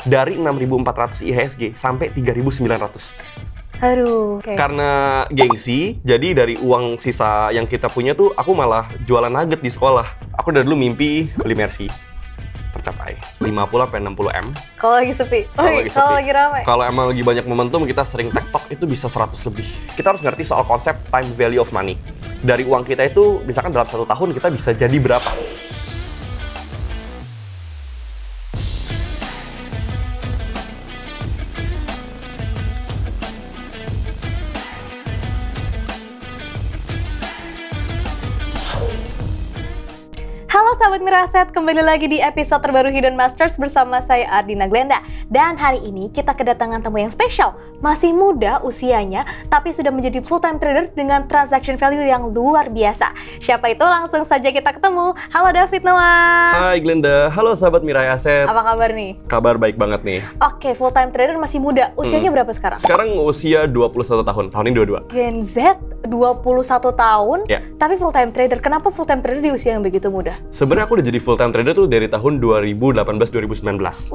dari 6.400 IHSG sampai 3.900. Aduh. Karena gengsi, jadi dari uang sisa yang kita punya tuh aku malah jualan nugget di sekolah. Aku dari dulu mimpi beli Mercy. Tercapai 50-60 M. Kalau lagi sepi. Kalau lagi ramai. Kalau emang lagi banyak momentum, kita sering TikTok itu bisa 100 lebih. Kita harus ngerti soal konsep time value of money. Dari uang kita itu, misalkan dalam 1 tahun kita bisa jadi berapa. Halo sahabat Miraset, kembali lagi di episode terbaru Hidden Masters bersama saya Ardina Glenda. Dan hari ini kita kedatangan tamu yang spesial. Masih muda usianya, tapi sudah menjadi full-time trader dengan transaction value yang luar biasa. Siapa itu? Langsung saja kita ketemu. Halo David Noah. Hai Glenda, halo sahabat Mirai Aset. Apa kabar nih? Kabar baik banget nih. Oke, full-time trader masih muda. Usianya berapa sekarang? Sekarang usia 21 tahun, tahun ini 22. Gen Z 21 tahun, Ya. tapi full-time trader. Kenapa full-time trader di usia yang begitu muda? Sebenarnya aku udah jadi full time trader tuh dari tahun 2018-2019.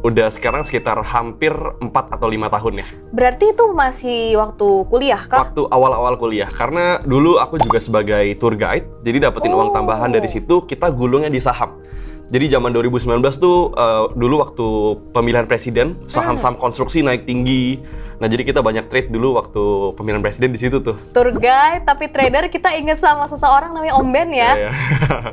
Udah sekarang sekitar hampir 4 atau 5 tahun ya. Berarti itu masih waktu kuliah kah? Waktu awal-awal kuliah. Karena dulu aku juga sebagai tour guide, jadi dapetin uang tambahan dari situ, kita gulungnya di saham. Jadi zaman 2019 tuh dulu waktu pemilihan presiden, saham-saham konstruksi naik tinggi. Nah, jadi kita banyak trade dulu waktu pemilihan presiden di situ tuh. Tour guide tapi trader, kita ingat sama seseorang namanya Om Ben ya. Iya.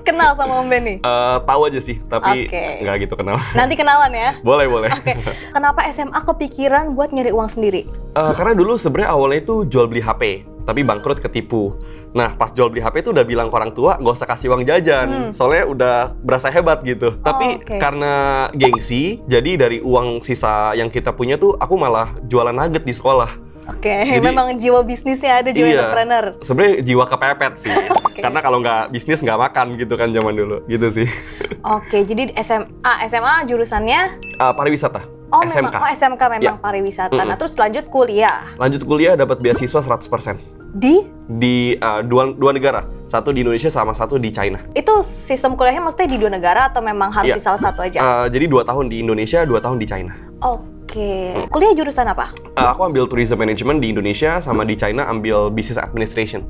Kenal sama Om Ben nih? Tahu aja sih, tapi nggak gitu kenal. Nanti kenalan ya. Boleh. Oke. Kenapa SMA kepikiran buat nyari uang sendiri? Karena dulu sebenarnya awalnya itu jual beli HP, tapi bangkrut ketipu. Nah, pas jual beli HP itu udah bilang ke orang tua, gak usah kasih uang jajan. Soalnya udah berasa hebat gitu. Tapi karena gengsi, jadi dari uang sisa yang kita punya tuh, aku malah jualan nugget di sekolah. Jadi, memang jiwa bisnisnya ada, jiwa entrepreneur. Sebenarnya jiwa kepepet sih. Karena kalau nggak bisnis nggak makan gitu kan zaman dulu, gitu sih. Jadi SMA jurusannya? Pariwisata. SMK memang pariwisata. Nah, terus lanjut kuliah. Lanjut kuliah dapat beasiswa 100%. Di dua negara, satu di Indonesia sama satu di China. Itu sistem kuliahnya maksudnya di 2 negara atau memang harus di salah satu aja? Jadi 2 tahun di Indonesia, 2 tahun di China. Kuliah jurusan apa? Aku ambil tourism management di Indonesia, sama di China ambil business administration.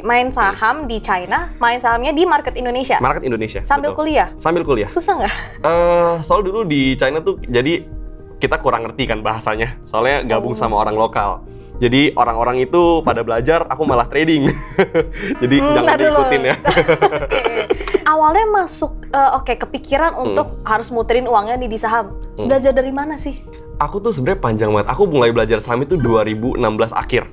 Main saham di China, main sahamnya di market Indonesia. Market Indonesia. Sambil betul. kuliah. Sambil kuliah. Susah nggak? Soal dulu di China tuh, jadi kita kurang ngerti kan bahasanya. Soalnya gabung sama orang lokal. Jadi orang-orang itu pada belajar, aku malah trading. Jadi jangan diikutin ya. Awalnya masuk, kepikiran untuk harus muterin uangnya di saham. Belajar dari mana sih? Aku tuh sebenarnya panjang banget. Aku mulai belajar saham itu 2016 akhir.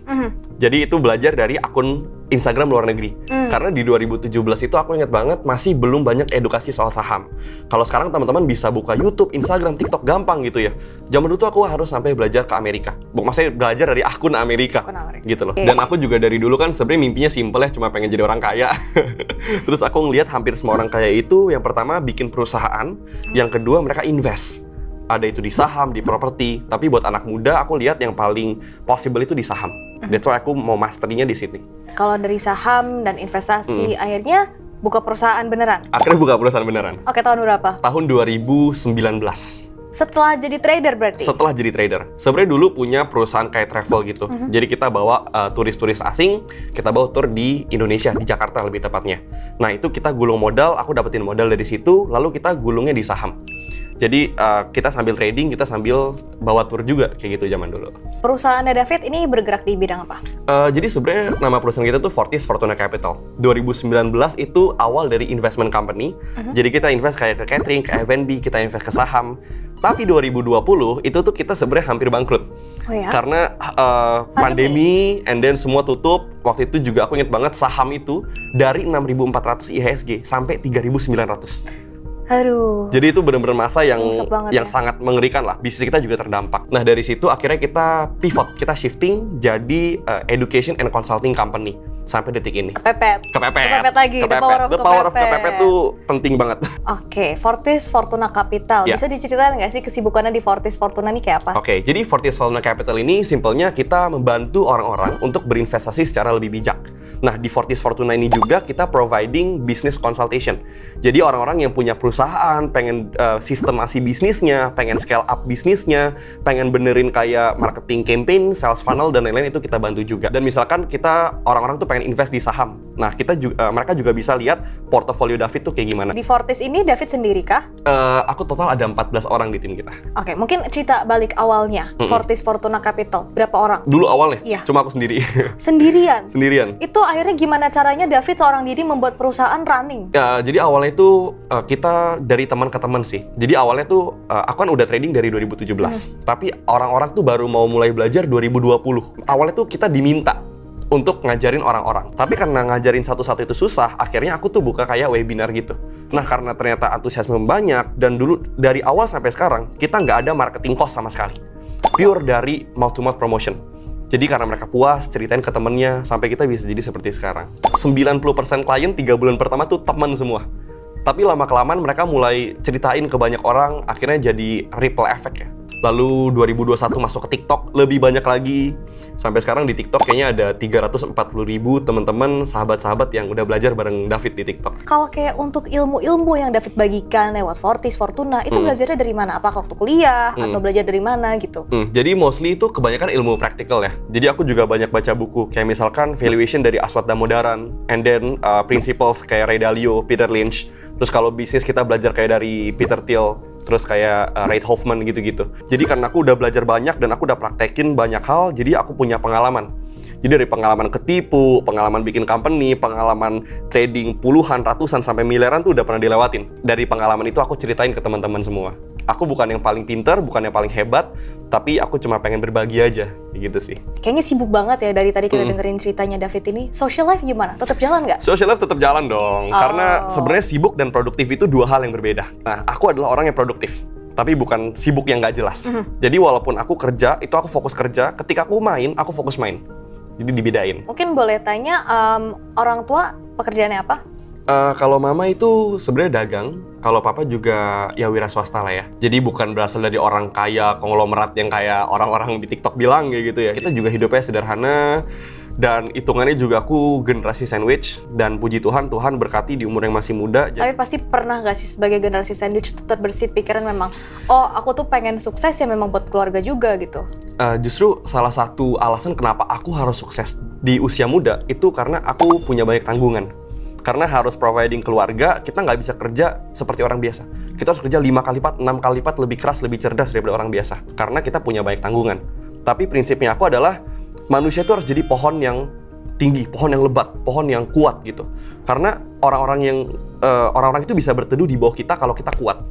Jadi itu belajar dari akun Instagram luar negeri. Karena di 2017 itu aku ingat banget masih belum banyak edukasi soal saham. Kalau sekarang teman-teman bisa buka YouTube, Instagram, TikTok gampang gitu ya. Zaman dulu tuh aku harus sampai belajar ke Amerika. Maksudnya belajar dari akun Amerika. Gitu loh. Dan aku juga dari dulu kan sebenarnya mimpinya simple ya, cuma pengen jadi orang kaya. Terus aku ngelihat hampir semua orang kaya itu yang pertama bikin perusahaan, yang kedua mereka invest. Ada itu di saham, di properti. Tapi buat anak muda, aku lihat yang paling possible itu di saham. That's why aku mau masterinya di sini. Kalau dari saham dan investasi, akhirnya buka perusahaan beneran? Akhirnya buka perusahaan beneran. Tahun berapa? Tahun 2019. Setelah jadi trader berarti? Setelah jadi trader. Sebenarnya dulu punya perusahaan kayak travel gitu. Jadi kita bawa turis-turis asing, kita bawa tour di Indonesia, di Jakarta lebih tepatnya. Nah itu kita gulung modal, aku dapetin modal dari situ, lalu kita gulungnya di saham. Jadi kita sambil trading, kita sambil bawa tour juga, kayak gitu zaman dulu. Perusahaannya David ini bergerak di bidang apa? Jadi sebenarnya nama perusahaan kita tuh Fortis Fortuna Capital. 2019 itu awal dari investment company. Jadi kita invest kayak ke catering, ke F&B, kita invest ke saham. Tapi 2020 itu tuh kita sebenarnya hampir bangkrut. Karena pandemi, and then semua tutup. Waktu itu juga aku inget banget saham itu dari 6.400 IHSG sampai 3.900. Aduh. Jadi itu benar-benar masa yang ya? sangat mengerikan lah. Bisnis kita juga terdampak. Nah dari situ akhirnya kita pivot, kita shifting jadi education and consulting company sampai detik ini. Kepepet lagi. The power of kepepet tuh penting banget. Fortis Fortuna Capital. Bisa diceritain nggak sih kesibukannya di Fortis Fortuna ini kayak apa? Jadi Fortis Fortuna Capital ini simpelnya kita membantu orang-orang untuk berinvestasi secara lebih bijak. Nah, di Fortis Fortuna ini juga kita providing business consultation. Jadi orang-orang yang punya perusahaan, pengen sistemasi bisnisnya, pengen scale up bisnisnya, pengen benerin kayak marketing campaign, sales funnel, dan lain-lain, itu kita bantu juga. Dan misalkan kita orang-orang tuh pengen invest di saham. Nah, mereka juga bisa lihat portofolio David tuh kayak gimana. Di Fortis ini David sendiri kah? Aku total ada 14 orang di tim kita. Oke, mungkin cerita balik awalnya. Fortis Fortuna Capital, berapa orang? Dulu awalnya, iya. Cuma aku sendiri. Sendirian? Sendirian. Itu akhirnya gimana caranya David seorang diri membuat perusahaan running? Jadi awalnya itu kita dari teman ke teman sih. Jadi awalnya tuh aku kan udah trading dari 2017. Tapi orang-orang tuh baru mau mulai belajar 2020. Awalnya tuh kita diminta untuk ngajarin orang-orang. Tapi karena ngajarin satu-satu itu susah, akhirnya aku tuh buka kayak webinar gitu. Nah, karena ternyata antusiasme banyak, dan dulu dari awal sampai sekarang, kita nggak ada marketing cost sama sekali. Pure dari mouth-to-mouth promotion. Jadi karena mereka puas, ceritain ke temennya, sampai kita bisa jadi seperti sekarang. 90% klien 3 bulan pertama tuh teman semua. Tapi lama-kelamaan mereka mulai ceritain ke banyak orang, akhirnya jadi ripple effect ya. Lalu 2021 masuk ke TikTok, lebih banyak lagi. Sampai sekarang di TikTok kayaknya ada 340.000 teman-teman, sahabat-sahabat yang udah belajar bareng David di TikTok. Kalau kayak untuk ilmu-ilmu yang David bagikan lewat Fortis Fortuna, itu belajarnya dari mana? Apakah waktu kuliah atau belajar dari mana gitu? Jadi mostly itu kebanyakan ilmu praktikal ya. Jadi aku juga banyak baca buku, kayak misalkan Valuation dari Aswat Damodaran, and then Principles kayak Ray Dalio, Peter Lynch. Terus kalau bisnis kita belajar kayak dari Peter Thiel, terus kayak Reid Hoffman gitu-gitu. Jadi karena aku udah belajar banyak dan aku udah praktekin banyak hal, jadi aku punya pengalaman. Jadi dari pengalaman ketipu, pengalaman bikin company, pengalaman trading puluhan, ratusan, sampai miliaran tuh udah pernah dilewatin. Dari pengalaman itu aku ceritain ke teman-teman semua. Aku bukan yang paling pinter, bukan yang paling hebat, tapi aku cuma pengen berbagi aja, gitu sih. Kayaknya sibuk banget ya dari tadi kita dengerin ceritanya David ini. Social life gimana? Tetap jalan nggak? Social life tetap jalan dong, karena sebenarnya sibuk dan produktif itu dua hal yang berbeda. Nah, aku adalah orang yang produktif, tapi bukan sibuk yang nggak jelas. Jadi walaupun aku kerja, itu aku fokus kerja. Ketika aku main, aku fokus main. Jadi dibedain. Mungkin boleh tanya, orang tua pekerjaannya apa? Kalau mama itu sebenarnya dagang, kalau papa juga ya wira swasta lah ya. Jadi bukan berasal dari orang kaya, konglomerat yang kayak orang-orang di TikTok bilang kayak gitu ya. Kita juga hidupnya sederhana, dan hitungannya juga aku generasi sandwich, dan puji Tuhan, Tuhan berkati di umur yang masih muda. Tapi pasti pernah nggak sih sebagai generasi sandwich tetap bersit pikiran memang, oh aku tuh pengen sukses ya memang buat keluarga juga gitu? Justru salah satu alasan kenapa aku harus sukses di usia muda itu karena aku punya banyak tanggungan. Karena harus providing keluarga, kita nggak bisa kerja seperti orang biasa. Kita harus kerja 5 kali lipat, 6 kali lipat lebih keras, lebih cerdas daripada orang biasa. Karena kita punya banyak tanggungan. Tapi prinsipnya aku adalah, manusia itu harus jadi pohon yang tinggi, pohon yang lebat, pohon yang kuat gitu. Karena orang-orang itu bisa berteduh di bawah kita kalau kita kuat.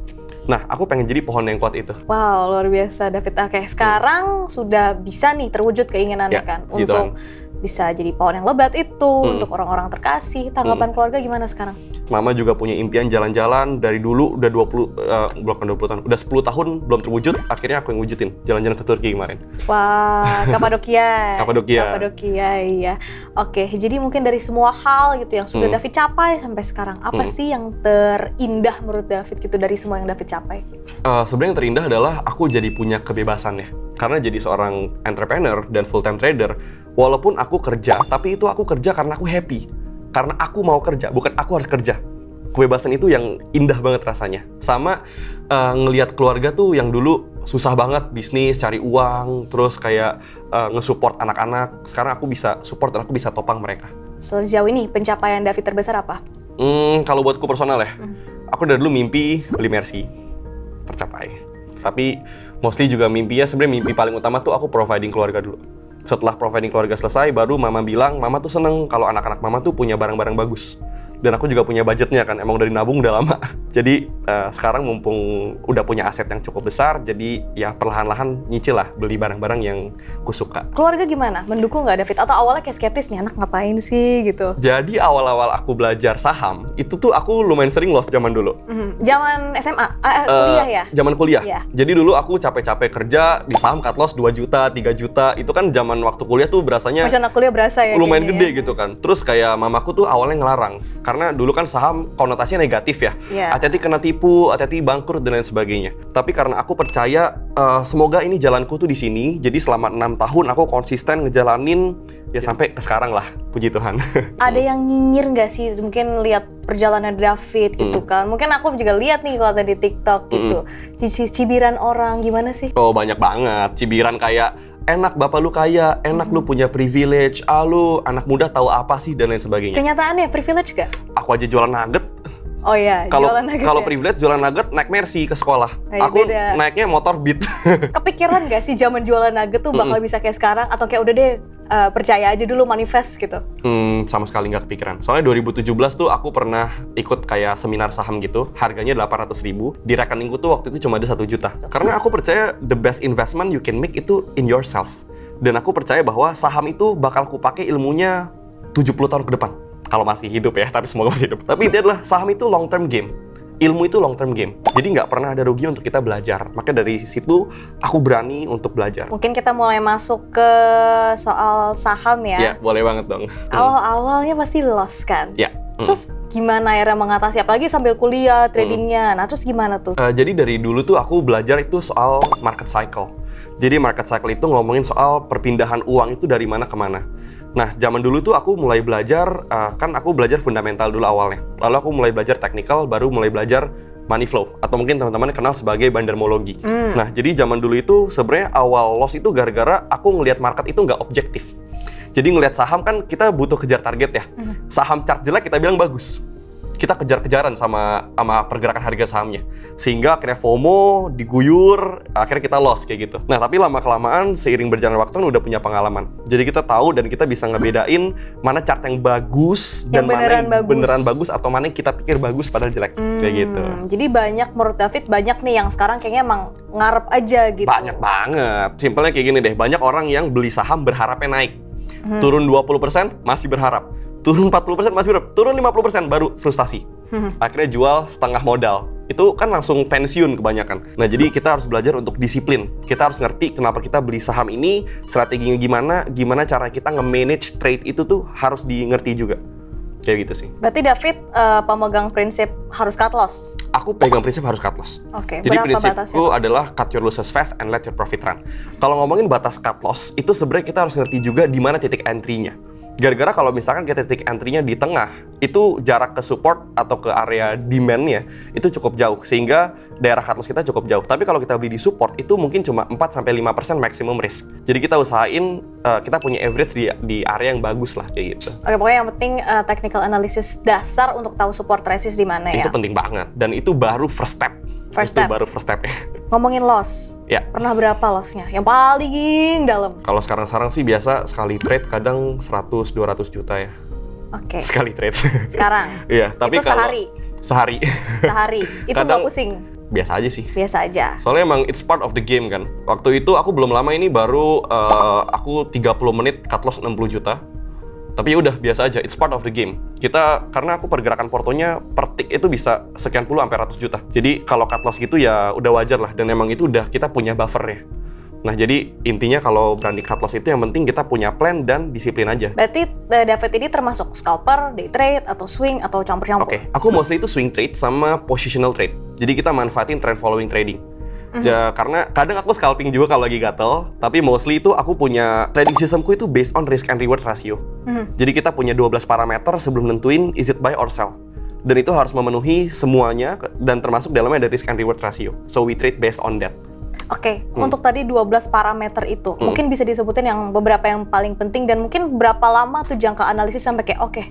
Nah, aku pengen jadi pohon yang kuat itu. Wow, luar biasa David. Oke, sekarang sudah bisa nih terwujud keinginannya kan? Gitu untuk bisa jadi pohon yang lebat itu, untuk orang-orang terkasih. Tanggapan keluarga gimana sekarang? Mama juga punya impian jalan-jalan dari dulu, udah 20 tahun, udah 10 tahun belum terwujud, akhirnya aku yang wujudin, jalan-jalan ke Turki kemarin. Wah, Kapadokia. Kapadokia, iya. Oke, jadi mungkin dari semua hal gitu yang sudah David capai sampai sekarang, apa sih yang terindah menurut David gitu dari semua yang David capai? Sebenarnya yang terindah adalah aku jadi punya kebebasan ya. Karena jadi seorang entrepreneur dan full-time trader, walaupun aku kerja, tapi itu aku kerja karena aku happy. Karena aku mau kerja, bukan aku harus kerja. Kebebasan itu yang indah banget rasanya. Sama ngelihat keluarga tuh yang dulu susah banget bisnis, cari uang, terus kayak nge-support anak-anak. Sekarang aku bisa support dan aku bisa topang mereka. Sejauh ini pencapaian David terbesar apa? Kalau buatku personal ya, aku dari dulu mimpi beli Mercy, tercapai. Tapi mostly juga mimpinya, sebenarnya mimpi paling utama tuh aku providing keluarga dulu. Setelah providing keluarga selesai, baru mama bilang, mama tuh seneng kalau anak-anak mama tuh punya barang-barang bagus. Dan aku juga punya budgetnya kan, emang dari nabung udah lama. Jadi sekarang mumpung udah punya aset yang cukup besar, jadi ya perlahan-lahan nyicil lah beli barang-barang yang ku suka. Keluarga gimana? Mendukung nggak David? Atau awalnya kayak skeptis nih, anak ngapain sih gitu? Jadi awal-awal aku belajar saham, itu tuh aku lumayan sering loss zaman dulu. Zaman SMA? Kuliah ya? Zaman kuliah. Yeah. Jadi dulu aku capek-capek kerja di saham cut loss 2 juta, 3 juta. Itu kan zaman waktu kuliah tuh berasanya anak kuliah berasa ya lumayan gede ya? gitu kan. Terus kayak mamaku tuh awalnya ngelarang. Karena dulu kan saham konotasinya negatif ya. Yeah. Hati-hati kena tipu, hati-hati bangkrut dan lain sebagainya. Tapi karena aku percaya semoga ini jalanku tuh di sini. Jadi selama 6 tahun aku konsisten ngejalanin ya sampai ke sekarang lah, puji Tuhan. Ada yang nyinyir nggak sih? Mungkin lihat perjalanan David gitu kan. Mungkin aku juga lihat nih kalau tadi TikTok gitu. Cibiran orang gimana sih? Oh, banyak banget. Cibiran kayak enak bapak lu kaya, enak lu punya privilege, lu anak muda tahu apa sih dan lain sebagainya. Kenyataannya privilege gak? Aku aja jualan nugget. Oh iya, jualan nugget. Kalau privilege jualan nugget naik Mercy ke sekolah. Aku beda. Naiknya motor Beat. Kepikiran gak sih zaman jualan nugget tuh bakal bisa kayak sekarang atau kayak udah deh percaya aja dulu manifest gitu? Sama sekali nggak kepikiran. Soalnya 2017 tuh aku pernah ikut kayak seminar saham gitu, harganya 800.000. Di rekeningku tuh waktu itu cuma ada 1 juta. Karena aku percaya the best investment you can make itu in yourself. Dan aku percaya bahwa saham itu bakal kupakai ilmunya 70 tahun ke depan. Kalau masih hidup ya, tapi semoga masih hidup. Tapi intinya adalah saham itu long term game. Ilmu itu long term game. Jadi nggak pernah ada rugi untuk kita belajar. Makanya dari situ aku berani untuk belajar. Mungkin kita mulai masuk ke soal saham ya. Ya, boleh banget dong. Awal-awalnya pasti loss kan? Ya. Terus gimana akhirnya mengatasi? Apalagi sambil kuliah, tradingnya. Nah, terus gimana tuh? Jadi dari dulu tuh aku belajar itu soal market cycle. Jadi market cycle itu ngomongin soal perpindahan uang itu dari mana ke mana. Nah, zaman dulu tuh aku mulai belajar, kan aku belajar fundamental dulu awalnya. Lalu aku mulai belajar technical, baru mulai belajar money flow. Atau mungkin teman-teman kenal sebagai bandermologi. Nah, jadi zaman dulu itu sebenarnya awal loss itu gara-gara aku ngelihat market itu nggak objektif. Jadi ngelihat saham kan kita butuh kejar target ya. Saham chart jelek kita bilang bagus. Kita kejar-kejaran sama pergerakan harga sahamnya. Sehingga akhirnya FOMO, diguyur, akhirnya kita loss kayak gitu. Nah, tapi lama-kelamaan seiring berjalan waktu kan udah punya pengalaman. Jadi kita tahu dan kita bisa ngebedain mana chart yang bagus dan mana yang beneran bagus atau mana yang kita pikir bagus padahal jelek. Kayak gitu. Jadi banyak, menurut David, banyak nih yang sekarang kayaknya emang ngarep aja gitu. Banyak banget. Simpelnya kayak gini deh, banyak orang yang beli saham berharapnya naik. Turun 20% masih berharap. Turun 40% masih berharap. Turun 50% baru frustasi. Akhirnya jual setengah modal. Itu kan langsung pensiun kebanyakan. Nah, jadi kita harus belajar untuk disiplin. Kita harus ngerti kenapa kita beli saham ini, strateginya gimana cara kita nge-manage trade itu tuh harus di ngerti juga. Kayak gitu sih. Berarti David pemegang prinsip harus cut loss? Aku pegang prinsip harus cut loss. Oke, jadi berapa prinsipku batasnya? adalah cut your losses fast and let your profit run. Kalau ngomongin batas cut loss, itu sebenarnya kita harus ngerti juga di mana titik entry-nya. Gara-gara kalau misalkan kita titik entry-nya di tengah, itu jarak ke support atau ke area demand-nya itu cukup jauh, sehingga daerah cut loss kita cukup jauh. Tapi kalau kita beli di support, itu mungkin cuma 4-5% maximum risk. Jadi kita usahain kita punya average di area yang bagus lah, kayak gitu. Oke, pokoknya yang penting technical analysis dasar untuk tahu support resist di mana ya? Itu penting banget, dan itu baru first step. Baru first step ya. Ngomongin loss, ya. Pernah berapa lossnya? Yang paling dalam? Kalau sekarang sih biasa sekali trade kadang 100-200 juta ya. Oke. Sekali trade. Sekarang? Iya, tapi itu kalau sehari? Sehari. Itu nggak pusing? Biasa aja sih. Biasa aja. Soalnya emang it's part of the game kan. Waktu itu aku belum lama ini baru aku 30 menit cut loss 60 juta. Tapi ya udah biasa aja, it's part of the game. Karena aku pergerakan portonya per tick itu bisa sekian puluh sampai ratus juta. Jadi kalau cut loss gitu ya udah wajar lah, dan emang itu udah kita punya buffernya. Nah, jadi intinya kalau berani cut loss itu yang penting kita punya plan dan disiplin aja. Berarti David ini termasuk scalper, day trade, atau swing, atau campur-campur? Oke, aku mostly itu swing trade sama positional trade. Jadi kita manfaatin trend following trading. Karena kadang aku scalping juga kalau lagi gatel, tapi mostly itu aku punya trading systemku itu based on risk and reward ratio. Jadi kita punya 12 parameter sebelum nentuin is it buy or sell. Dan itu harus memenuhi semuanya dan termasuk dalamnya ada risk and reward ratio. So we trade based on that. Oke, untuk tadi 12 parameter itu, mungkin bisa disebutin yang beberapa yang paling penting dan mungkin berapa lama tuh jangka analisis sampai kayak oke,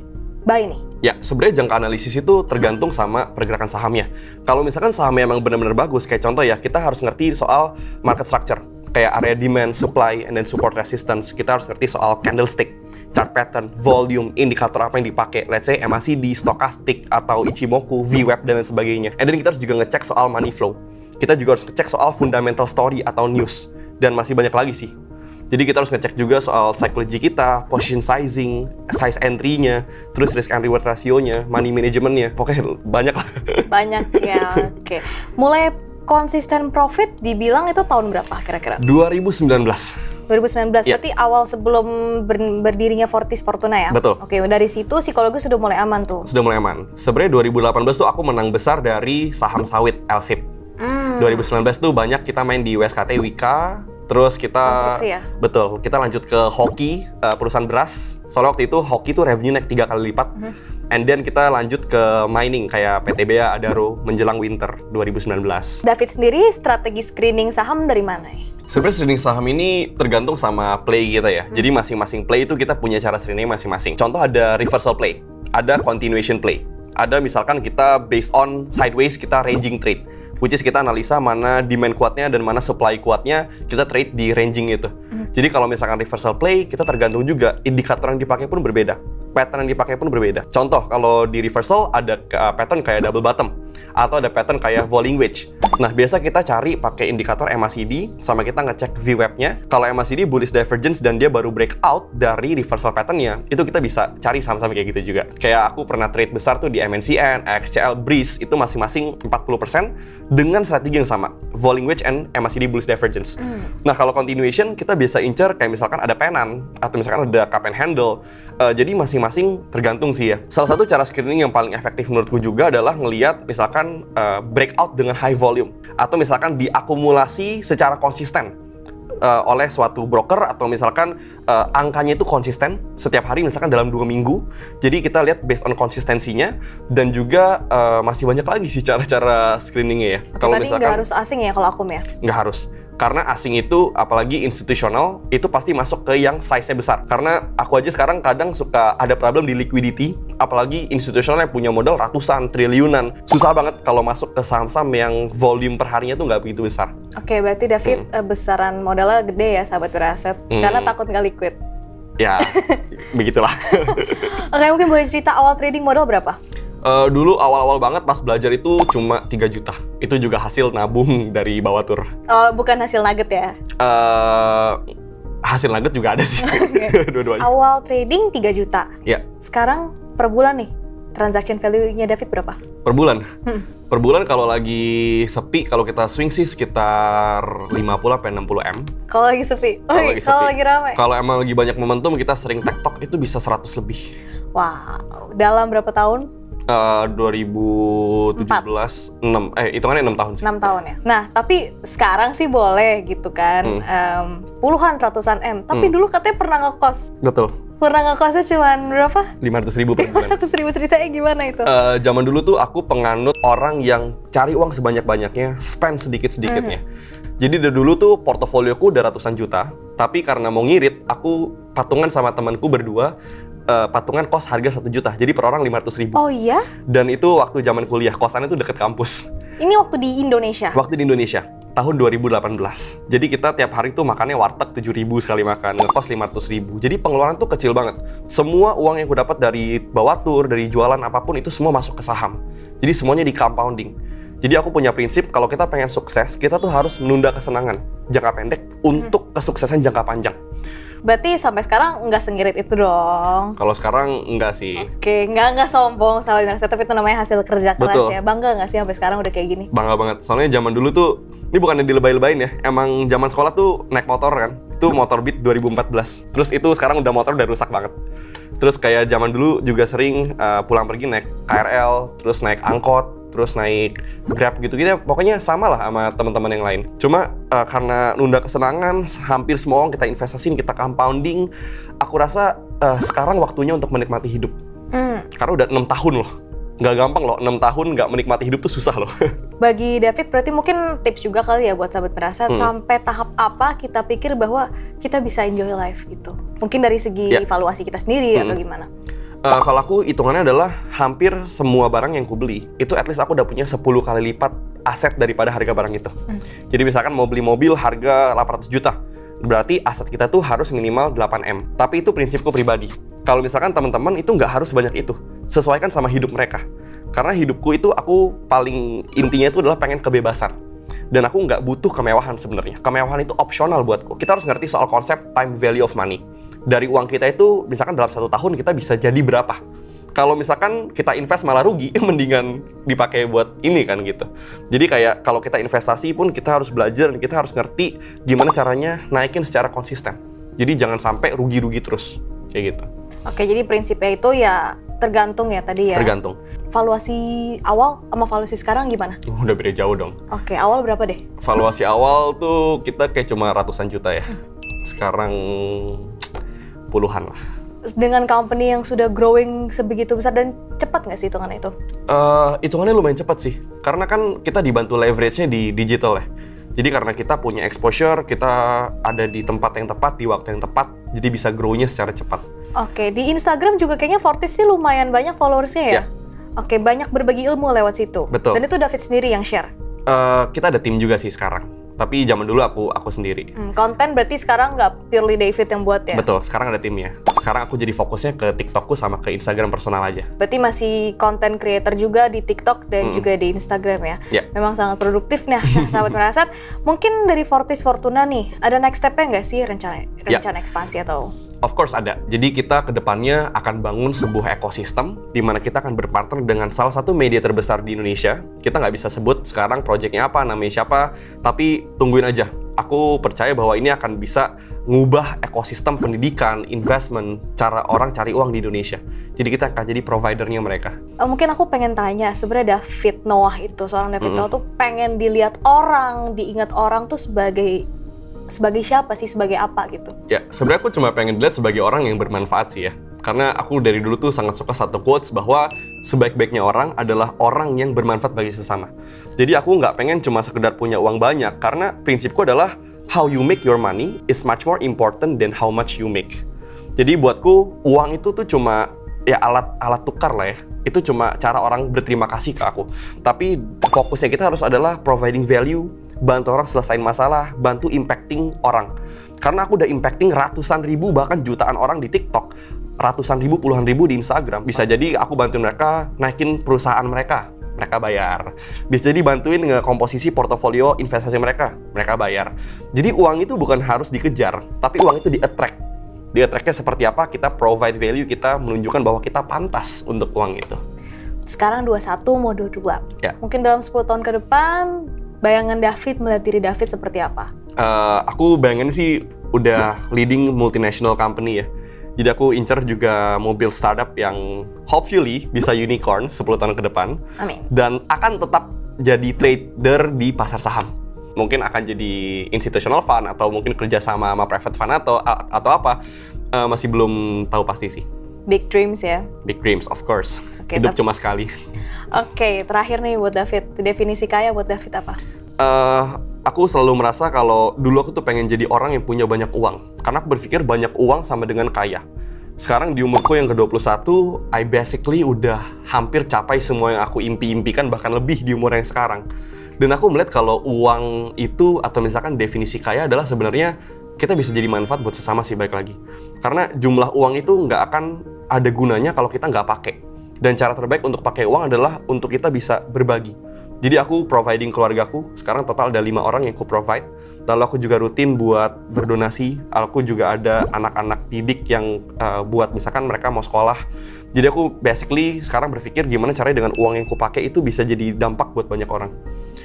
buy nih? Ya, sebenarnya jangka analisis itu tergantung sama pergerakan sahamnya. Kalau misalkan sahamnya emang benar-benar bagus, kayak contoh ya, kita harus ngerti soal market structure. Kayak area demand, supply, and then support resistance. Kita harus ngerti soal candlestick, chart pattern, volume, indikator apa yang dipakai. Let's say MACD, stochastic, atau Ichimoku, VWAP, dan lain sebagainya. And then kita harus juga ngecek soal money flow. Kita juga harus ngecek soal fundamental story atau news. Dan masih banyak lagi sih. Jadi kita harus ngecek juga soal psychology kita, position sizing, size entry-nya, terus risk and reward ratio-nya, money management-nya. Pokoknya banyak lah. Banyak ya, oke. Mulai konsisten profit dibilang itu tahun berapa kira-kira? 2019. 2019, berarti awal sebelum berdirinya Fortis Fortuna ya? Betul. Oke, dari situ psikologi sudah mulai aman tuh? Sudah mulai aman. Sebenarnya 2018 tuh aku menang besar dari saham sawit LSIP. 2019 tuh banyak kita main di WSKT Wika. Terus kita konstruksi ya? Betul, kita lanjut ke hoki, perusahaan beras. Soalnya waktu itu hoki tuh revenue naik 3 kali lipat. And then kita lanjut ke mining kayak PTBA, Adaro menjelang winter 2019. David sendiri strategi screening saham dari mana ya? Sebenarnya screening saham ini tergantung sama play kita ya. Jadi masing-masing play itu kita punya cara screening masing-masing. Contoh ada reversal play, ada continuation play. Ada misalkan kita based on sideways kita ranging trade. Which is kita analisa mana demand kuatnya dan mana supply kuatnya, kita trade di ranging itu. Jadi kalau misalkan reversal play, kita tergantung juga indikator yang dipakai pun berbeda. Pattern yang dipakai pun berbeda. Contoh, kalau di reversal ada pattern kayak double bottom atau ada pattern kayak falling wedge. Nah, biasa kita cari pakai indikator MACD sama kita ngecek VWAP-nya. Kalau MACD bullish divergence dan dia baru breakout dari reversal pattern-nya, itu kita bisa cari saham-saham kayak gitu juga. Kayak aku pernah trade besar tuh di MNCN, XCL, Breeze, itu masing-masing 40% dengan strategi yang sama, falling wedge and MACD bullish divergence. Nah, kalau continuation kita bisa incer kayak misalkan ada penan atau misalkan ada cup and handle. Jadi masing-masing tergantung sih ya. Salah satu cara screening yang paling efektif menurutku juga adalah ngelihat misalkan breakout dengan high volume atau misalkan diakumulasi secara konsisten oleh suatu broker atau misalkan angkanya itu konsisten setiap hari misalkan dalam 2 minggu. Jadi kita lihat based on konsistensinya dan juga masih banyak lagi sih cara-cara screeningnya ya. Kalau misalkan nggak harus asing ya kalau akum ya? Nggak harus. Karena asing itu, apalagi institusional, itu pasti masuk ke yang size-nya besar. Karena aku aja sekarang kadang suka ada problem di liquidity, apalagi institusional yang punya modal ratusan, triliunan. Susah banget kalau masuk ke saham-saham yang volume per harinya tuh nggak begitu besar. Oke, berarti David besaran modalnya gede ya, sahabat beraset, karena takut nggak liquid. Ya, begitulah. Oke, mungkin boleh cerita awal trading modal berapa? Dulu awal-awal banget pas belajar itu cuma 3 juta. Itu juga hasil nabung dari Bawatur. Oh, bukan hasil nugget ya? Hasil nugget juga ada sih. Dua-duanya. Awal trading 3 juta. Ya. Sekarang per bulan nih, transaction value-nya David berapa? Per bulan? Per bulan kalau lagi sepi, kalau kita swing sih sekitar 50-60 M. Kalau lagi sepi? Kalau lagi ramai? Kalau emang lagi banyak momentum, kita sering tektok itu bisa 100 lebih. Wow, dalam berapa tahun? 2017, hitungannya 6 tahun sih. 6 tahun ya. Nah, tapi sekarang sih boleh gitu kan, puluhan, ratusan M. Tapi dulu katanya pernah ngekos. Betul. Pernah ngekosnya cuman berapa? 500.000 per bulan. 500.000, ceritanya gimana itu? Zaman dulu tuh aku penganut orang yang cari uang sebanyak-banyaknya, spend sedikit-sedikitnya. Jadi dari dulu tuh portofolioku udah ratusan juta, tapi karena mau ngirit, aku patungan sama temanku berdua, patungan kos harga 1 juta, jadi per orang 500.000. Oh iya? Dan itu waktu zaman kuliah, kosannya tuh deket kampus. Ini waktu di Indonesia? Waktu di Indonesia, tahun 2018. Jadi kita tiap hari tuh makannya warteg 7.000 sekali makan, ngekos 500.000. Jadi pengeluaran tuh kecil banget. Semua uang yang aku dapat dari Bawatur, dari jualan apapun itu semua masuk ke saham. Jadi semuanya di compounding. Jadi aku punya prinsip kalau kita pengen sukses, kita tuh harus menunda kesenangan jangka pendek untuk kesuksesan jangka panjang. Berarti sampai sekarang nggak sengirit itu dong? Kalau sekarang enggak sih. Oke, nggak sombong sahabat Miraset, tapi itu namanya hasil kerja keras. Betul. Ya. Bangga nggak sih sampai sekarang udah kayak gini? Bangga banget. Soalnya zaman dulu tuh, ini bukannya dilebay-lebayin ya, emang zaman sekolah tuh naik motor kan. Itu motor Beat 2014. Terus itu sekarang udah motor udah rusak banget. Terus kayak zaman dulu juga sering pulang pergi naik KRL, terus naik angkot, terus naik Grab gitu-gitu, pokoknya sama lah sama teman-teman yang lain. Cuma karena nunda kesenangan, hampir semua uang kita investasiin, kita compounding, aku rasa sekarang waktunya untuk menikmati hidup. Karena udah 6 tahun loh. Nggak gampang loh, 6 tahun nggak menikmati hidup tuh susah loh. Bagi David, berarti mungkin tips juga kali ya buat sahabat Miraset, sampai tahap apa kita pikir bahwa kita bisa enjoy life gitu. Mungkin dari segi evaluasi kita sendiri atau gimana? Kalau aku hitungannya adalah hampir semua barang yang kubeli itu at least aku udah punya 10 kali lipat aset daripada harga barang itu. Jadi misalkan mau beli mobil harga 800 juta, berarti aset kita tuh harus minimal 8M. Tapi itu prinsipku pribadi. Kalau misalkan teman-teman itu nggak harus sebanyak itu, sesuaikan sama hidup mereka. Karena hidupku itu aku paling intinya itu adalah pengen kebebasan. Dan aku nggak butuh kemewahan sebenarnya. Kemewahan itu opsional buatku. Kita harus ngerti soal konsep time value of money. Dari uang kita itu, misalkan dalam 1 tahun kita bisa jadi berapa. Kalau misalkan kita invest malah rugi, mendingan dipakai buat ini kan gitu. Jadi kayak kalau kita investasi pun kita harus belajar dan kita harus ngerti gimana caranya naikin secara konsisten. Jadi jangan sampai rugi-rugi terus, kayak gitu. Oke, jadi prinsipnya itu ya Tergantung ya tadi ya? Tergantung. Valuasi awal sama valuasi sekarang gimana? Udah beda jauh dong. Oke, awal berapa deh? Valuasi awal tuh kita kayak cuma ratusan juta ya. Sekarang puluhan lah. Dengan company yang sudah growing sebegitu besar dan cepat nggak sih hitungannya itu? Hitungannya lumayan cepat sih. Karena kan kita dibantu leverage-nya di digital ya. Jadi karena kita punya exposure, kita ada di tempat yang tepat, di waktu yang tepat, jadi bisa grow-nya secara cepat. Oke, di Instagram juga kayaknya Fortis sih lumayan banyak followersnya ya? Ya. Oke, banyak berbagi ilmu lewat situ. Betul. Dan itu David sendiri yang share? Kita ada tim juga sih sekarang. Tapi zaman dulu aku sendiri. Konten berarti sekarang nggak purely David yang buat ya? Betul, sekarang ada timnya. Sekarang aku jadi fokusnya ke TikTokku sama ke Instagram personal aja. Berarti masih content creator juga di TikTok dan juga di Instagram ya? Ya. Memang sangat produktif nih, sahabat Miraset. Mungkin dari Fortis Fortuna nih, ada next step-nya nggak sih rencana ekspansi atau? Of course ada. Jadi kita kedepannya akan bangun sebuah ekosistem di mana kita akan berpartner dengan salah satu media terbesar di Indonesia. Kita nggak bisa sebut sekarang proyeknya apa, namanya siapa, tapi tungguin aja. Aku percaya bahwa ini akan bisa ngubah ekosistem pendidikan, investment, cara orang cari uang di Indonesia. Jadi kita akan jadi providernya mereka. Mungkin aku pengen tanya, sebenarnya David Noah itu, seorang David Noah tuh pengen dilihat orang, diingat orang tuh sebagai siapa sih, sebagai apa gitu? Ya, sebenarnya aku cuma pengen dilihat sebagai orang yang bermanfaat sih ya. Karena aku dari dulu tuh sangat suka satu quotes bahwa sebaik-baiknya orang adalah orang yang bermanfaat bagi sesama. Jadi aku nggak pengen cuma sekedar punya uang banyak, karena prinsipku adalah how you make your money is much more important than how much you make. Jadi buatku uang itu tuh cuma ya alat tukar lah ya. Itu cuma cara orang berterima kasih ke aku. Tapi fokusnya kita harus adalah providing value, bantu orang selesain masalah, bantu impacting orang. Karena aku udah impacting ratusan ribu bahkan jutaan orang di TikTok, ratusan ribu, puluhan ribu di Instagram. Bisa jadi aku bantuin mereka naikin perusahaan mereka bayar. Bisa jadi bantuin ngekomposisi portofolio investasi mereka bayar. Jadi uang itu bukan harus dikejar, tapi uang itu di-attract. Di-attract-nya seperti apa, kita provide value, kita menunjukkan bahwa kita pantas untuk uang itu. Sekarang 21 mau 22. Ya. Mungkin dalam 10 tahun ke depan, bayangan David melihat diri David seperti apa? Aku bayangin sih udah leading multinational company ya. Jadi aku incer juga mobil startup yang hopefully bisa unicorn 10 tahun ke depan. Amin. Dan akan tetap jadi trader di pasar saham. Mungkin akan jadi institutional fund atau mungkin kerjasama sama private fund atau apa. Masih belum tahu pasti sih. Big dreams ya? Big dreams, of course. Okay, hidup cuma sekali. Oke, terakhir nih buat David. Definisi kaya buat David apa? Aku selalu merasa kalau dulu aku tuh pengen jadi orang yang punya banyak uang. Karena aku berpikir banyak uang sama dengan kaya. Sekarang di umurku yang ke-21, I basically udah hampir capai semua yang aku impi-impikan, bahkan lebih di umur yang sekarang. Dan aku melihat kalau uang itu, atau misalkan definisi kaya adalah sebenarnya kita bisa jadi manfaat buat sesama sih, balik lagi. Karena jumlah uang itu nggak akan ada gunanya kalau kita nggak pakai. Dan cara terbaik untuk pakai uang adalah untuk kita bisa berbagi. Jadi aku providing keluargaku, sekarang total ada 5 orang yang aku provide. Lalu aku juga rutin buat berdonasi. Aku juga ada anak-anak didik yang buat misalkan mereka mau sekolah. Jadi aku basically sekarang berpikir gimana caranya dengan uang yang aku pakai itu bisa jadi dampak buat banyak orang.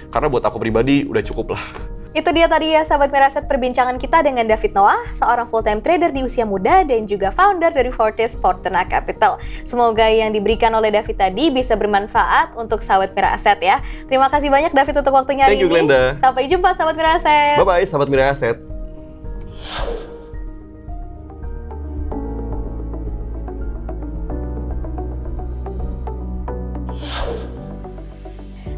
Karena buat aku pribadi udah cukup lah. Itu dia tadi ya Sahabat Miraset perbincangan kita dengan David Noah, seorang full-time trader di usia muda dan juga founder dari Fortis Fortuna Capital. Semoga yang diberikan oleh David tadi bisa bermanfaat untuk Sahabat Miraset ya. Terima kasih banyak David untuk waktunya hari ini. Thank you, Glenda. Sampai jumpa Sahabat Miraset. Bye-bye Sahabat Miraset.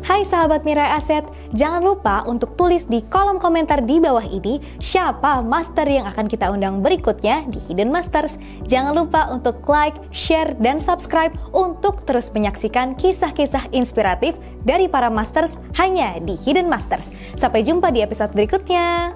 Hai sahabat Mirai Aset, jangan lupa untuk tulis di kolom komentar di bawah ini siapa master yang akan kita undang berikutnya di Hidden Masters. Jangan lupa untuk like, share, dan subscribe untuk terus menyaksikan kisah-kisah inspiratif dari para masters hanya di Hidden Masters. Sampai jumpa di episode berikutnya.